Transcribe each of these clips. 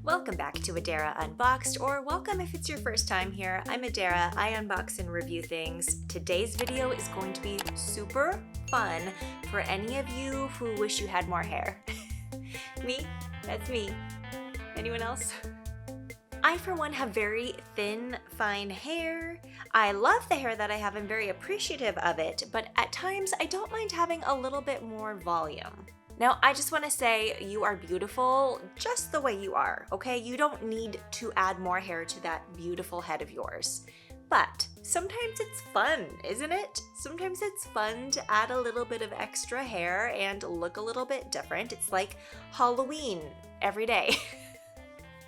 Welcome back to Adara Unboxed, or welcome if it's your first time here. I'm Adara, I unbox and review things. Today's video is going to be super fun for any of you who wish you had more hair. Me? That's me. Anyone else? I, for one, have very thin, fine hair. I love the hair that I have and very appreciative of it, but at times I don't mind having a little bit more volume. Now, I just want to say you are beautiful just the way you are, okay? You don't need to add more hair to that beautiful head of yours. But sometimes it's fun, isn't it? Sometimes it's fun to add a little bit of extra hair and look a little bit different. It's like Halloween every day.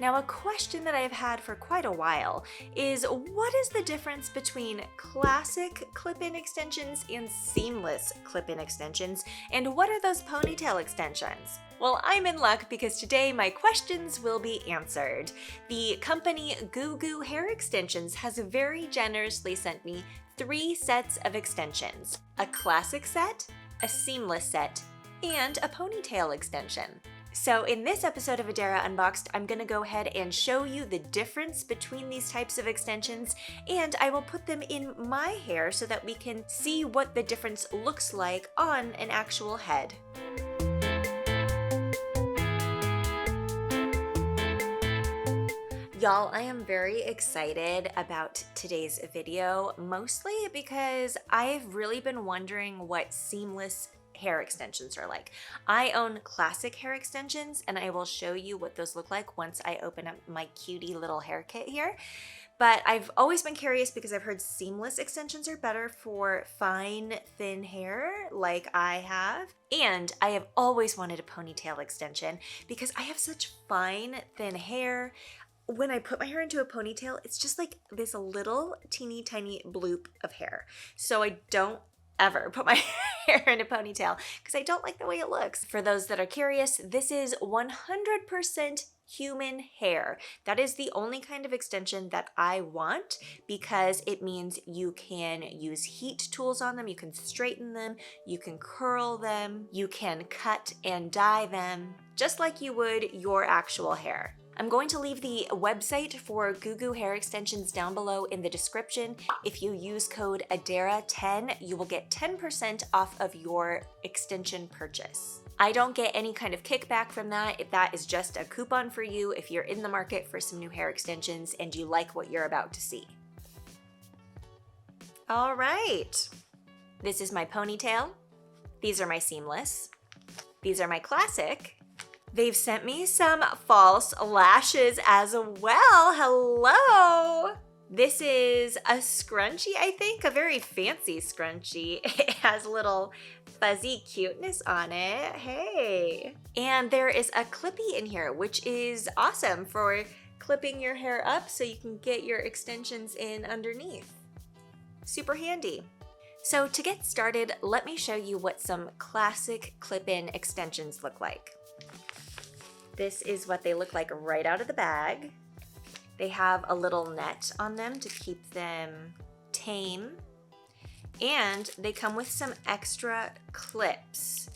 Now, a question that I've had for quite a while is, what is the difference between classic clip-in extensions and seamless clip-in extensions, and what are those ponytail extensions? Well, I'm in luck because today my questions will be answered. The company Goo Goo Hair Extensions has very generously sent me 3 sets of extensions: a classic set, a seamless set, and a ponytail extension. So in this episode of Adara Unboxed, I'm going to go ahead and show you the difference between these types of extensions, and I will put them in my hair so that we can see what the difference looks like on an actual head. Y'all, I am very excited about today's video, mostly because I've really been wondering what seamless hair extensions are like. I own classic hair extensions, and I will show you what those look like once I open up my cutie little hair kit here. But I've always been curious because I've heard seamless extensions are better for fine, thin hair like I have. And I have always wanted a ponytail extension because I have such fine, thin hair. When I put my hair into a ponytail, it's just like this little teeny tiny bloop of hair. So I don't ever put my hair in a ponytail because I don't like the way it looks. For those that are curious, this is 100% human hair. That is the only kind of extension that I want because it means you can use heat tools on them, you can straighten them, you can curl them, you can cut and dye them, just like you would your actual hair. I'm going to leave the website for Goo Goo Hair Extensions down below in the description. If you use code ADARA10, you will get 10% off of your extension purchase. I don't get any kind of kickback from that. If that is just a coupon for you if you're in the market for some new hair extensions and you like what you're about to see. All right. This is my ponytail. These are my seamless. These are my classic. They've sent me some false lashes as well. Hello! This is a scrunchie, I think, a very fancy scrunchie. It has a little fuzzy cuteness on it. Hey! And there is a clippy in here, which is awesome for clipping your hair up so you can get your extensions in underneath. Super handy. So to get started, let me show you what some classic clip-in extensions look like. This is what they look like right out of the bag. They have a little net on them to keep them tame. And they come with some extra clips.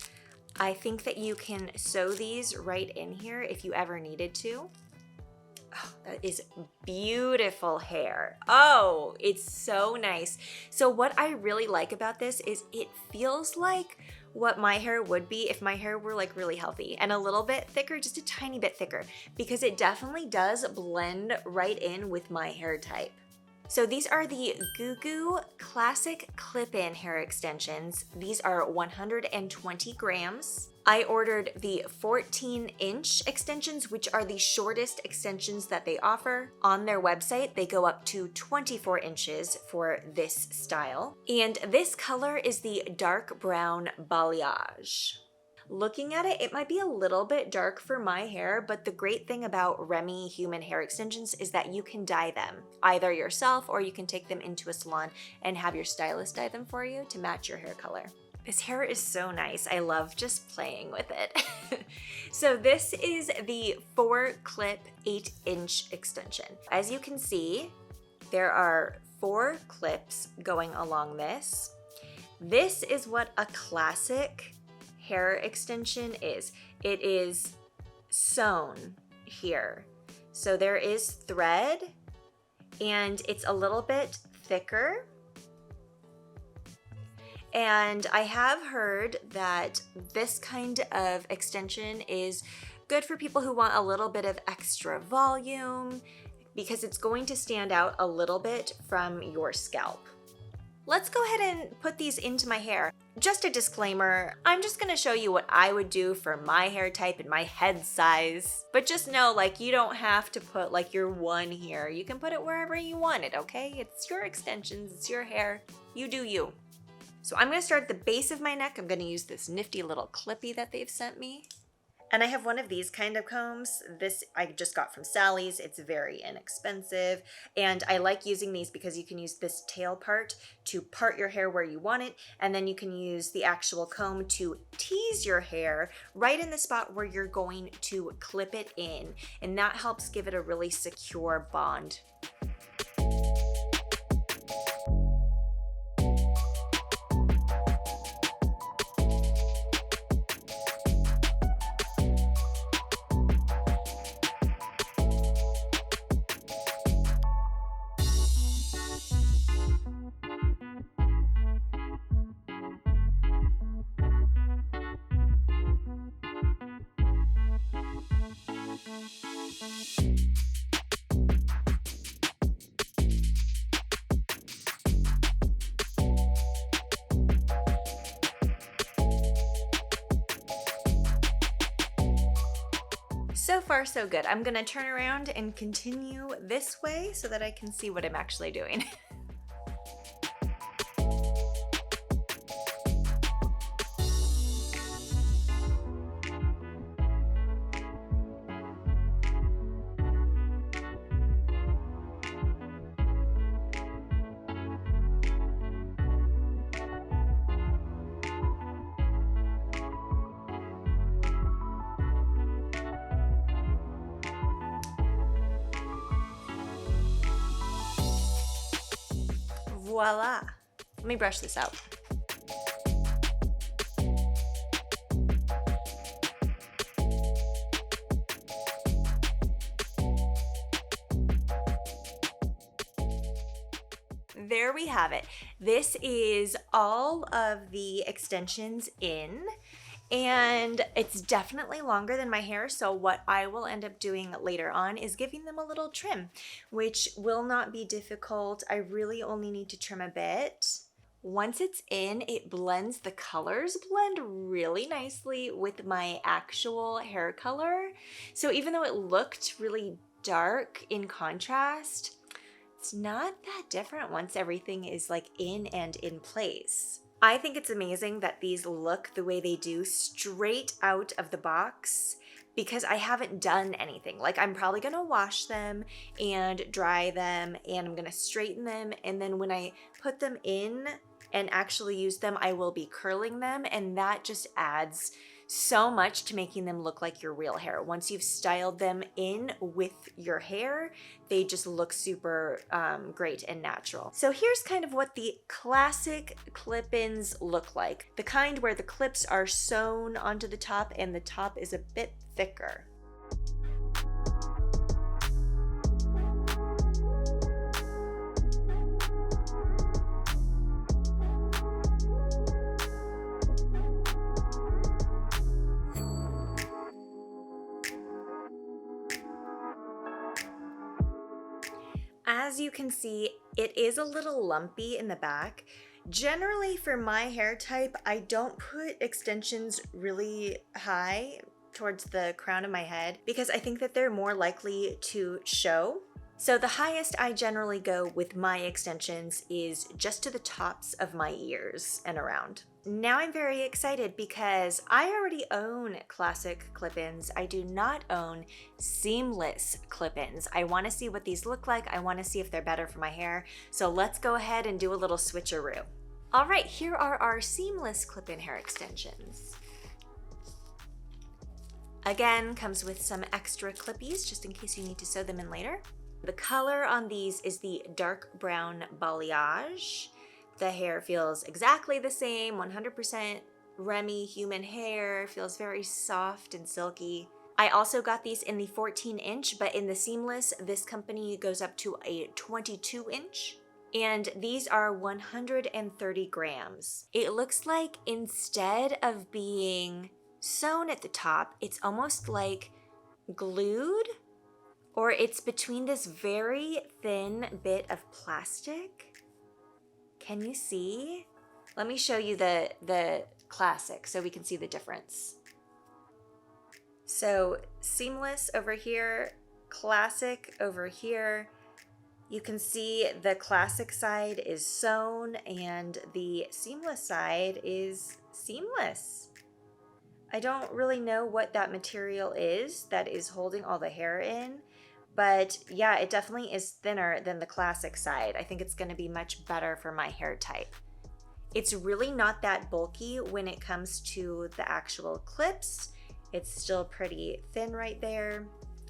I think that you can sew these right in here if you ever needed to. Oh, that is beautiful hair. Oh, it's so nice. So what I really like about this is it feels like what my hair would be if my hair were like really healthy and a little bit thicker, just a tiny bit thicker, because it definitely does blend right in with my hair type. So these are the Goo Goo Classic Clip-In Hair Extensions. These are 120 grams. I ordered the 14-inch extensions, which are the shortest extensions that they offer. On their website, they go up to 24 inches for this style. And this color is the dark brown balayage. Looking at it, it might be a little bit dark for my hair, but the great thing about Remy human hair extensions is that you can dye them, either yourself or you can take them into a salon and have your stylist dye them for you to match your hair color. This hair is so nice. I love just playing with it. So this is the 4-clip 8-inch extension. As you can see, there are 4 clips going along this. This is what a classic hair extension is. It is sewn here. So there is thread and it's a little bit thicker. And I have heard that this kind of extension is good for people who want a little bit of extra volume because it's going to stand out a little bit from your scalp. Let's go ahead and put these into my hair. Just a disclaimer, I'm just gonna show you what I would do for my hair type and my head size. But just know, like, you don't have to put like your one here. You can put it wherever you want it, okay? It's your extensions, it's your hair. You do you. So I'm gonna start at the base of my neck. I'm gonna use this nifty little clippy that they've sent me. And I have one of these kind of combs. This I just got from Sally's. It's very inexpensive. And I like using these because you can use this tail part to part your hair where you want it. And then you can use the actual comb to tease your hair right in the spot where you're going to clip it in. And that helps give it a really secure bond. So far, so good. I'm gonna turn around and continue this way so that I can see what I'm actually doing. Voila. Let me brush this out. There we have it. This is all of the extensions in. And it's definitely longer than my hair, so what I will end up doing later on is giving them a little trim, which will not be difficult. I really only need to trim a bit. Once it's in, it blends, the colors blend really nicely with my actual hair color. So even though it looked really dark in contrast, it's not that different once everything is like in and in place. I think it's amazing that these look the way they do straight out of the box because I haven't done anything. Like I'm probably gonna wash them and dry them and I'm gonna straighten them, and then when I put them in and actually use them, I will be curling them, and that just adds so much to making them look like your real hair. Once you've styled them in with your hair, they just look super great and natural. So here's kind of what the classic clip-ins look like. The kind where the clips are sewn onto the top and the top is a bit thicker. As you can see, it is a little lumpy in the back. Generally for my hair type, I don't put extensions really high towards the crown of my head because I think that they're more likely to show. So the highest I generally go with my extensions is just to the tops of my ears and around. Now I'm very excited because I already own classic clip-ins. I do not own seamless clip-ins. I want to see what these look like. I want to see if they're better for my hair. So let's go ahead and do a little switcheroo. All right, here are our seamless clip-in hair extensions. Again, comes with some extra clippies just in case you need to sew them in later. The color on these is the dark brown balayage. The hair feels exactly the same, 100% Remy human hair, feels very soft and silky. I also got these in the 14-inch, but in the seamless, this company goes up to a 22-inch. And these are 130 grams. It looks like instead of being sewn at the top, it's almost like glued, or it's between this very thin bit of plastic. Can you see? Let me show you the classic so we can see the difference. So seamless over here, classic over here. You can see the classic side is sewn and the seamless side is seamless. I don't really know what that material is that is holding all the hair in, but yeah, it definitely is thinner than the classic side. I think it's going to be much better for my hair type. It's really not that bulky when it comes to the actual clips. It's still pretty thin right there.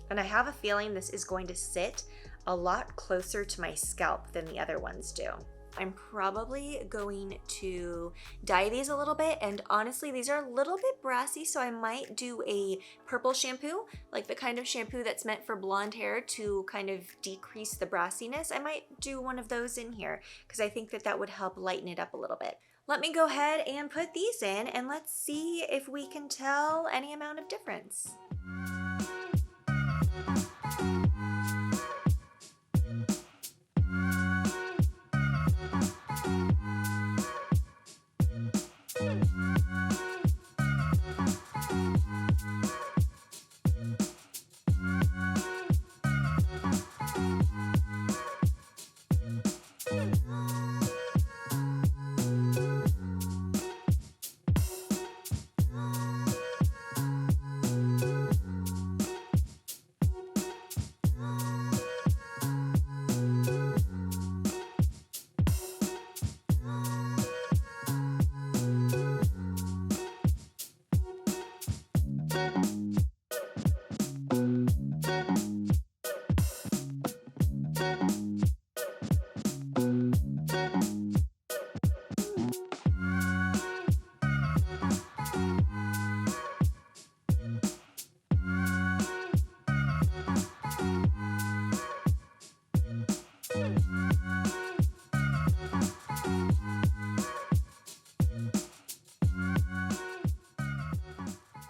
And I have a feeling this is going to sit a lot closer to my scalp than the other ones do. I'm probably going to dye these a little bit, and honestly, these are a little bit brassy, so I might do a purple shampoo, like the kind of shampoo that's meant for blonde hair to kind of decrease the brassiness. I might do one of those in here because I think that that would help lighten it up a little bit. Let me go ahead and put these in, and let's see if we can tell any amount of difference.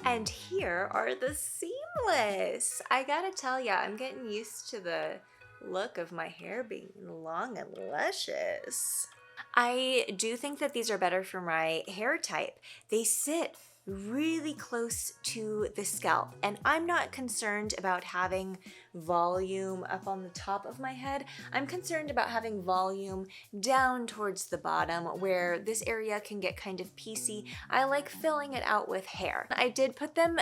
And here are the seamless. I gotta tell ya, I'm getting used to the look of my hair being long and luscious. I do think that these are better for my hair type. They sit really close to the scalp, and I'm not concerned about having volume up on the top of my head. I'm concerned about having volume down towards the bottom where this area can get kind of piecey. I like filling it out with hair. I did put them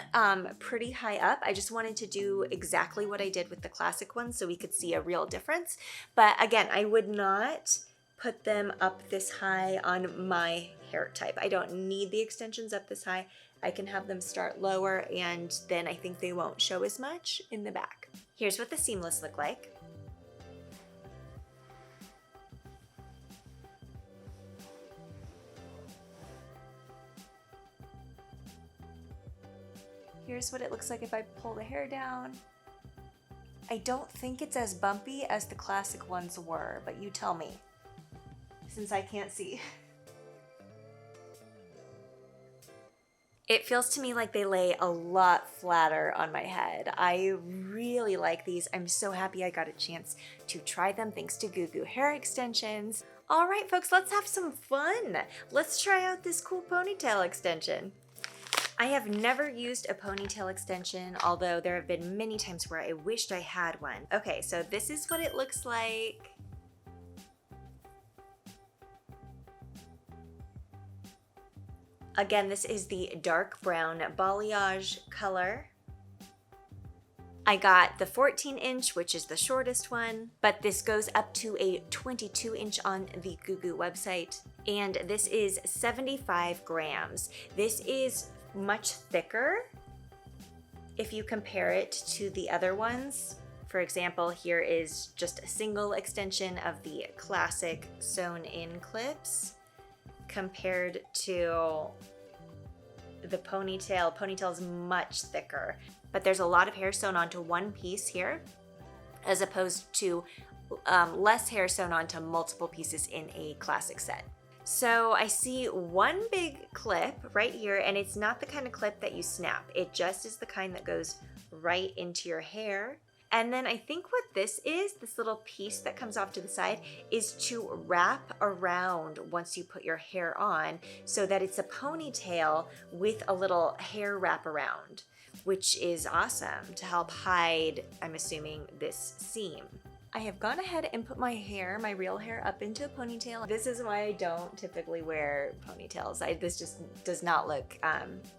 pretty high up. I just wanted to do exactly what I did with the classic ones so we could see a real difference. But again, I would not put them up this high on my hair type. I don't need the extensions up this high. I can have them start lower, and then I think they won't show as much in the back. Here's what the seamless look like. Here's what it looks like if I pull the hair down. I don't think it's as bumpy as the classic ones were, but you tell me, since I can't see. It feels to me like they lay a lot flatter on my head. I really like these. I'm so happy I got a chance to try them thanks to Goo Goo Hair Extensions. All right, folks, let's have some fun. Let's try out this cool ponytail extension. I have never used a ponytail extension, although there have been many times where I wished I had one. Okay, so this is what it looks like. Again, this is the dark brown balayage color. I got the 14-inch, which is the shortest one, but this goes up to a 22-inch on the Goo Goo website, and this is 75 grams. This is much thicker if you compare it to the other ones. For example, here is just a single extension of the classic sewn-in clips compared to the ponytail. Ponytail is much thicker. but there's a lot of hair sewn onto one piece here, as opposed to less hair sewn onto multiple pieces in a classic set. So I see one big clip right here, and it's not the kind of clip that you snap. It just is the kind that goes right into your hair. And then I think what this is, this little piece that comes off to the side, is to wrap around once you put your hair on, so that it's a ponytail with a little hair wrap around, which is awesome to help hide, I'm assuming, this seam. I have gone ahead and put my hair, my real hair, up into a ponytail. This is why I don't typically wear ponytails. This just does not look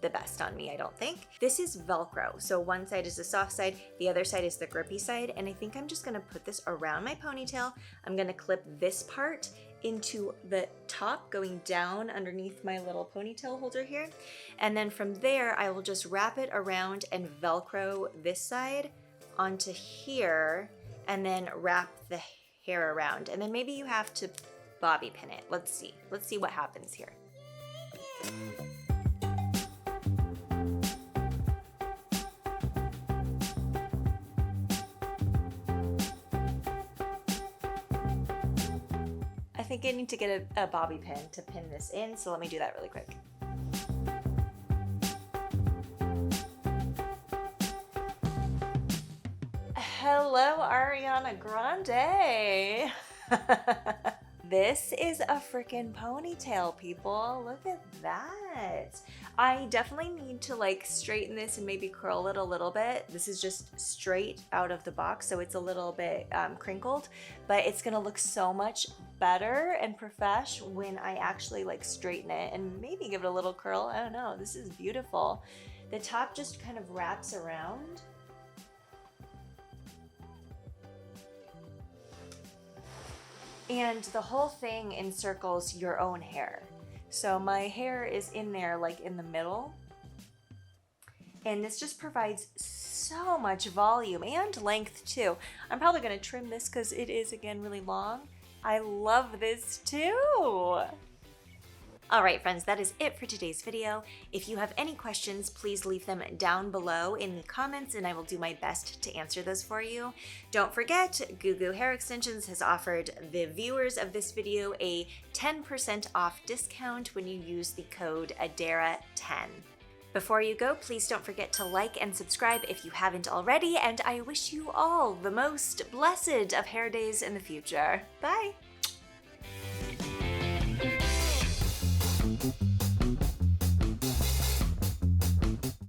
the best on me, I don't think. This is Velcro. So one side is the soft side, the other side is the grippy side, and I think I'm just gonna put this around my ponytail. I'm gonna clip this part into the top, going down underneath my little ponytail holder here. And then from there, I will just wrap it around and Velcro this side onto here, and then wrap the hair around. And then maybe you have to bobby pin it. Let's see what happens here. I think I need to get a bobby pin to pin this in, so let me do that really quick. Hello, Ariana Grande. This is a freaking ponytail, people. Look at that. I definitely need to like straighten this and maybe curl it a little bit. This is just straight out of the box, so it's a little bit crinkled, but it's gonna look so much better and profesh when I actually like straighten it and maybe give it a little curl. I don't know, this is beautiful. The top just kind of wraps around. And the whole thing encircles your own hair. So my hair is in there like in the middle. And this just provides so much volume and length too. I'm probably gonna trim this because it is, again, really long. I love this too. All right, friends, that is it for today's video. If you have any questions, please leave them down below in the comments and I will do my best to answer those for you. Don't forget, Goo Goo Hair Extensions has offered the viewers of this video a 10% off discount when you use the code ADARA10. Before you go, please don't forget to like and subscribe if you haven't already, and I wish you all the most blessed of hair days in the future. Bye!